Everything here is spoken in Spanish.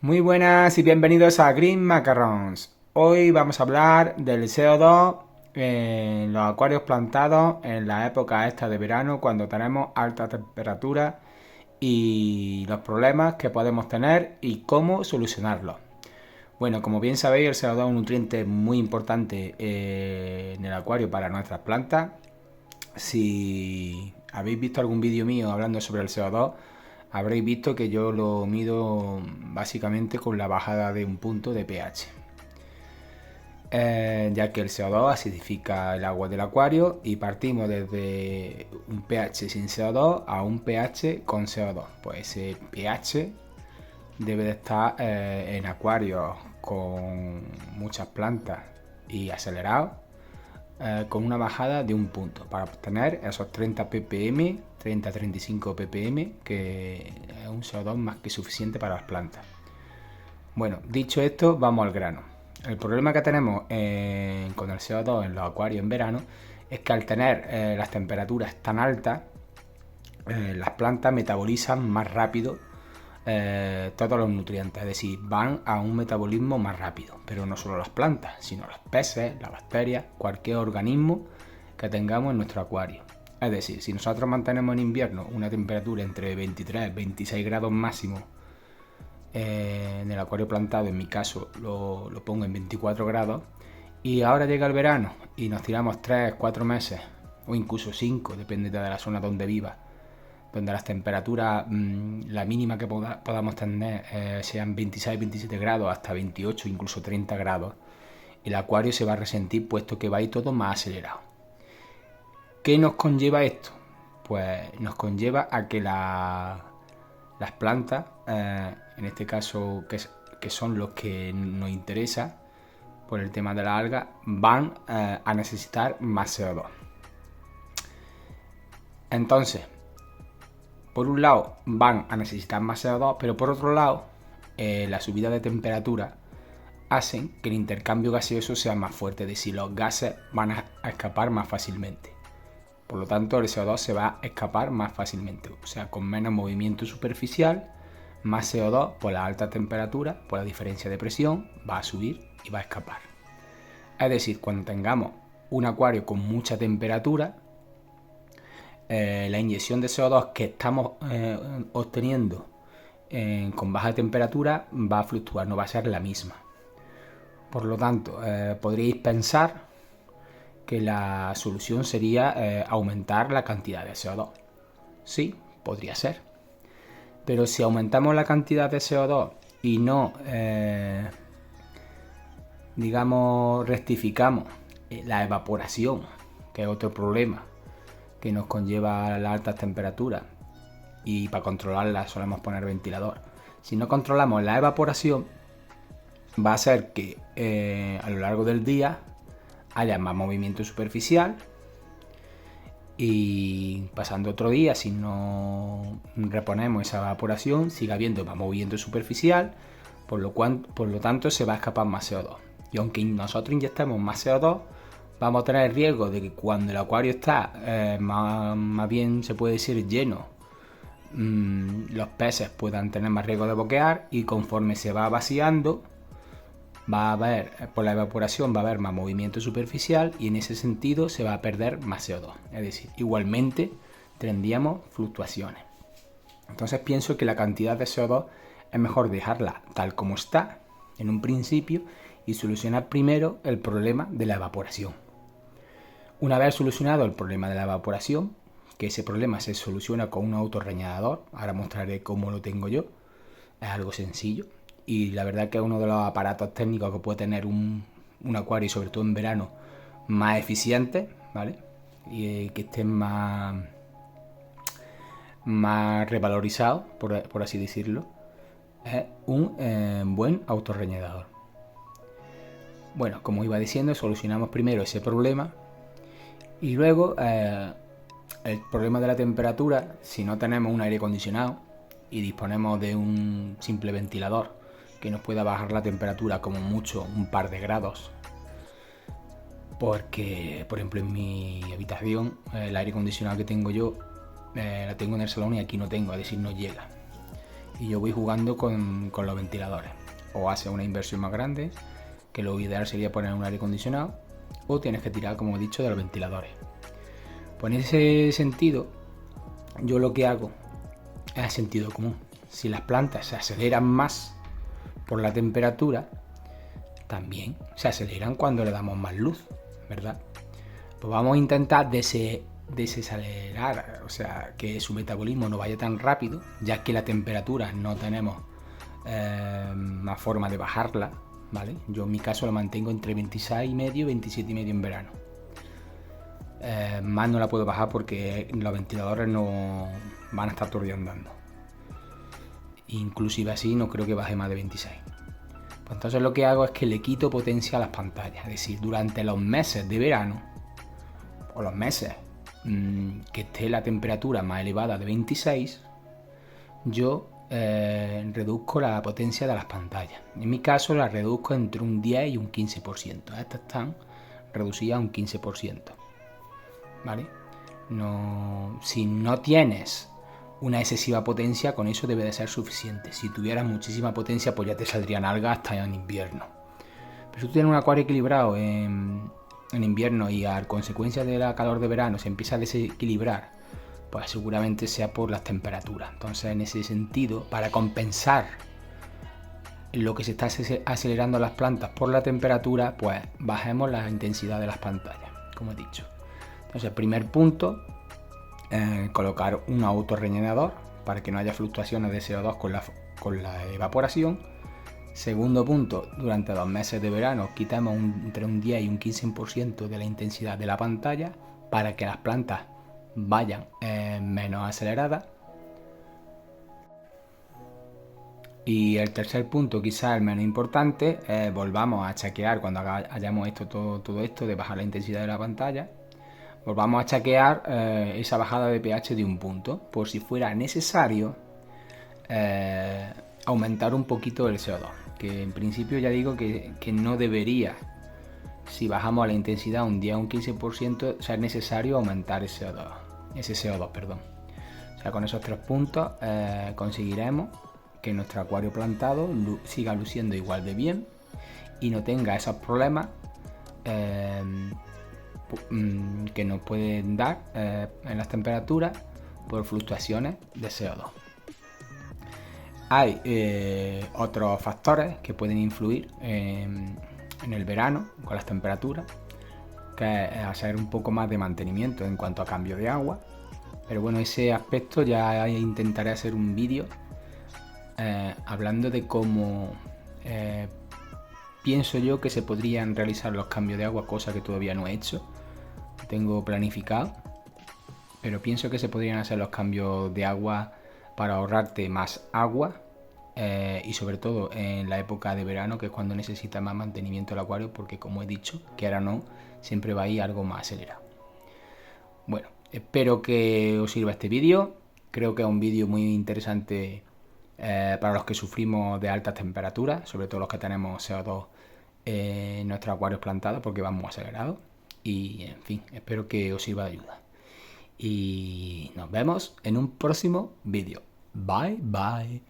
Muy buenas y bienvenidos a Green Macarons. Hoy vamos a hablar del CO2 en los acuarios plantados en la época esta de verano, cuando tenemos alta temperatura, y los problemas que podemos tener y cómo solucionarlos. Bueno, como bien sabéis, el CO2 es un nutriente muy importante en el acuario para nuestras plantas. Si habéis visto algún vídeo mío hablando sobre el CO2, habréis visto que yo lo mido básicamente con la bajada de un punto de pH. Ya que el CO2 acidifica el agua del acuario y partimos desde un pH sin CO2 a un pH con CO2. Pues ese pH debe de estar en acuarios con muchas plantas y acelerados, con una bajada de un punto para obtener esos 30 ppm, 30-35 ppm, que es un CO2 más que suficiente para las plantas. Bueno, dicho esto, vamos al grano. El problema que tenemos con el CO2 en los acuarios en verano es que al tener las temperaturas tan altas, las plantas metabolizan más rápido todos los nutrientes, es decir, van a un metabolismo más rápido, pero no solo las plantas, sino los peces, las bacterias, cualquier organismo que tengamos en nuestro acuario. Es decir, si nosotros mantenemos en invierno una temperatura entre 23 y 26 grados máximo en el acuario plantado, en mi caso lo pongo en 24 grados, y ahora llega el verano y nos tiramos 3-4 meses, o incluso 5, depende de la zona donde viva, donde las temperaturas, la mínima que podamos tener sean 26-27 grados hasta 28, incluso 30 grados, el acuario se va a resentir, puesto que va a ir todo más acelerado. ¿Qué nos conlleva esto? Pues nos conlleva a que las plantas, en este caso que son los que nos interesa por el tema de la alga, van a necesitar más CO2. Entonces, por un lado van a necesitar más CO2, pero por otro lado la subida de temperatura hacen que el intercambio gaseoso sea más fuerte, es decir, los gases van a escapar más fácilmente. Por lo tanto, el CO2 se va a escapar más fácilmente, o sea, con menos movimiento superficial, más CO2 por la alta temperatura, por la diferencia de presión, va a subir y va a escapar. Es decir, cuando tengamos un acuario con mucha temperatura, la inyección de CO2 que estamos obteniendo con baja temperatura va a fluctuar, no va a ser la misma. Por lo tanto, podríais pensar que la solución sería aumentar la cantidad de CO2. Sí, podría ser. Pero si aumentamos la cantidad de CO2 y no, rectificamos la evaporación, que es otro problema que nos conlleva las altas temperaturas, y para controlarla solemos poner ventilador. Si no controlamos la evaporación, va a ser que a lo largo del día haya más movimiento superficial, y pasando otro día, si no reponemos esa evaporación, siga habiendo más movimiento superficial, por lo tanto se va a escapar más CO2. Y aunque nosotros inyectemos más CO2, vamos a tener el riesgo de que cuando el acuario está más bien, se puede decir, lleno, los peces puedan tener más riesgo de boquear, y conforme se va vaciando, va a haber, por la evaporación, va a haber más movimiento superficial, y en ese sentido se va a perder más CO2. Es decir, igualmente tendríamos fluctuaciones. Entonces pienso que la cantidad de CO2 es mejor dejarla tal como está en un principio y solucionar primero el problema de la evaporación. Una vez solucionado el problema de la evaporación, que ese problema se soluciona con un autorreñador, ahora mostraré cómo lo tengo yo, es algo sencillo, y la verdad que es uno de los aparatos técnicos que puede tener un acuario, y sobre todo en verano, más eficiente, ¿vale? Y que estén más revalorizados, por así decirlo. Es un buen autorreñador. Bueno, como iba diciendo, solucionamos primero ese problema, y luego el problema de la temperatura. Si no tenemos un aire acondicionado y disponemos de un simple ventilador que nos pueda bajar la temperatura como mucho un par de grados, porque por ejemplo en mi habitación el aire acondicionado que tengo yo lo tengo en el salón y aquí no tengo, es decir, no llega. y yo voy jugando con los ventiladores. O haces una inversión más grande, que lo ideal sería poner un aire acondicionado, o tienes que tirar, como he dicho, de los ventiladores. Pues en ese sentido, yo lo que hago es sentido común. Si las plantas se aceleran más por la temperatura, también se aceleran cuando le damos más luz, ¿verdad? Pues vamos a intentar desacelerar, o sea, que su metabolismo no vaya tan rápido, ya que la temperatura no tenemos más forma de bajarla, ¿vale? Yo en mi caso lo mantengo entre 26,5 y 27,5 en verano. Más no la puedo bajar porque los ventiladores no van a estar todo el día andando. Inclusive así no creo que baje más de 26. Pues entonces lo que hago es que le quito potencia a las pantallas. Es decir, durante los meses de verano o los meses que esté la temperatura más elevada de 26, yo reduzco la potencia de las pantallas. En mi caso la reduzco entre un 10 y un 15%. Estas están reducidas a un 15%. ¿Vale? Si no tienes una excesiva potencia, con eso debe de ser suficiente. Si tuvieras muchísima potencia, pues ya te saldrían algas hasta en invierno. Pero si tú tienes un acuario equilibrado en invierno y a consecuencia de la calor de verano se empieza a desequilibrar, pues seguramente sea por las temperaturas. Entonces, en ese sentido, para compensar lo que se está acelerando las plantas por la temperatura, pues bajemos la intensidad de las pantallas, como he dicho. Entonces, primer punto, colocar un autorrellenador para que no haya fluctuaciones de CO2 con la evaporación. Segundo punto, durante los meses de verano quitamos entre un 10 y un 15% de la intensidad de la pantalla para que las plantas vayan menos aceleradas. Y el tercer punto, quizás el menos importante, volvamos a chequear cuando hayamos todo esto de bajar la intensidad de la pantalla. Volvamos a chequear esa bajada de pH de un punto, por si fuera necesario aumentar un poquito el CO2, que en principio ya digo que no debería, si bajamos a la intensidad un 10 o un 15%, ser necesario aumentar ese CO2, perdón. O sea, con esos 3 puntos conseguiremos que nuestro acuario plantado siga luciendo igual de bien y no tenga esos problemas que nos pueden dar en las temperaturas por fluctuaciones de CO2. Hay otros factores que pueden influir en el verano con las temperaturas, que es hacer un poco más de mantenimiento en cuanto a cambio de agua. Pero bueno, ese aspecto ya intentaré hacer un vídeo hablando de cómo pienso yo que se podrían realizar los cambios de agua, cosa que todavía no he hecho. Tengo planificado, pero pienso que se podrían hacer los cambios de agua para ahorrarte más agua y sobre todo en la época de verano, que es cuando necesita más mantenimiento el acuario, porque como he dicho, que ahora no, siempre va a ir algo más acelerado. Bueno, espero que os sirva este vídeo. Creo que es un vídeo muy interesante para los que sufrimos de altas temperaturas, sobre todo los que tenemos CO2 en nuestros acuarios plantados, porque van muy acelerados. Y en fin, espero que os sirva de ayuda. Y nos vemos en un próximo vídeo. Bye, bye.